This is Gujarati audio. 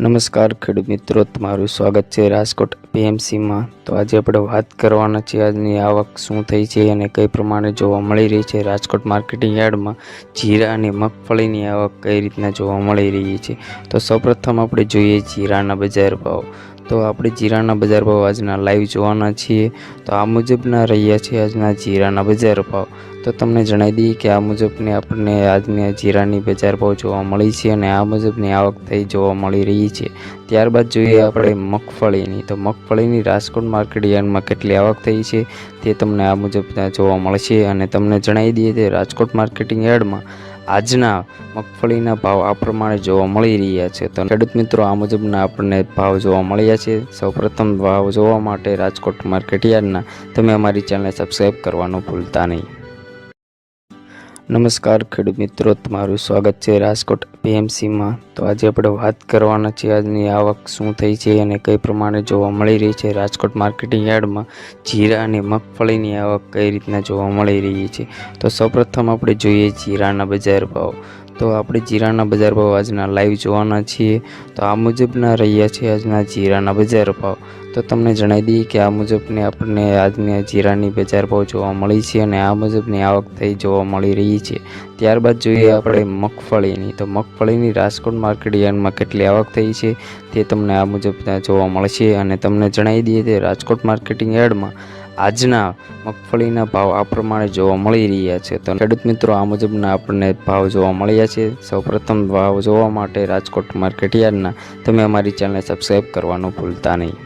નમસ્કાર ખેડૂત મિત્રો, તમારું સ્વાગત છે રાજકોટ પીએમસીમાં। તો આજે આપણે વાત કરવાના છે આજની આવક શું થઈ છે અને કઈ પ્રમાણે જોવા મળી રહી છે। રાજકોટ માર્કેટિંગ યાર્ડમાં જીરા અને મગફળીની આવક કઈ રીતના જોવા મળી રહી છે। તો સૌપ્રથમ આપણે જોઈએ જીરાના બજાર ભાવ। તો આપણે જીરાના બજાર ભાવ આજના લાઈવ જોવાના છીએ। તો આ મુજબના રહ્યા છે આજના જીરાના બજાર ભાવ। તો તમને જણાવી દઈએ કે આ મુજબની આપણને આજની જીરાની બજાર ભાવ જોવા મળી છે અને આ મુજબની આવક થઈ જોવા મળી રહી છે। ત્યારબાદ જોઈએ આપણે મગફળીની। તો મગફળીની રાજકોટ માર્કેટ યાર્ડમાં કેટલી આવક થઈ છે તે તમને આ મુજબ જોવા મળશે અને તમને જણાવી દઈએ કે રાજકોટ માર્કેટિંગ યાર્ડમાં આજના મગફળીના ભાવ આ પ્રમાણે જોવા મળી રહ્યા છે। તો ખેડૂત મિત્રો, આ મુજબના આપણને ભાવ જોવા મળ્યા છે। સૌપ્રથમ ભાવ જોવા માટે રાજકોટ માર્કેટ યાર્ડના તમે અમારી ચેનલને સબસ્ક્રાઈબ કરવાનું ભૂલતા નહીં। નમસ્કાર ખેડૂત મિત્રો, તમારું સ્વાગત છે રાજકોટ પીએમસીમાં। તો આજે આપણે વાત કરવાના છે આજની આવક શું થઈ છે અને કઈ પ્રમાણે જોવા મળી રહી છે। રાજકોટ માર્કેટિંગ યાર્ડમાં જીરા અને મગફળીની આવક કઈ રીતના જોવા મળી રહી છે। તો સૌપ્રથમ આપણે જોઈએ જીરાના બજાર ભાવ। તો આપણે જીરાના બજાર ભાવ આજના લાઈવ જોવાના છીએ। તો આ મુજબના રહ્યા છે આજના જીરાના બજાર ભાવ। તો તમને જણાવી દઈએ કે આ મુજબની આપણને આજની જીરાની બજાર ભાવ જોવા મળી છે અને આ મુજબની આવક થઈ જોવા મળી રહી છે। ત્યારબાદ જોઈએ આપણે મગફળીની। તો મગફળીની રાજકોટ માર્કેટ યાર્ડમાં કેટલી આવક થઈ છે તે તમને આ મુજબ જોવા મળશે અને તમને જણાવી દઈએ કે રાજકોટ માર્કેટિંગ યાર્ડમાં આજના મગફળીના ભાવ આ પ્રમાણે જોવા મળી રહ્યા છે। તો ખેડૂત મિત્રો, આ મુજબના આપણને ભાવ જોવા મળ્યા છે। સૌપ્રથમ ભાવ જોવા માટે રાજકોટ માર્કેટ યાર્ડના તમે અમારી ચેનલને સબસ્ક્રાઈબ કરવાનું ભૂલતા નહીં।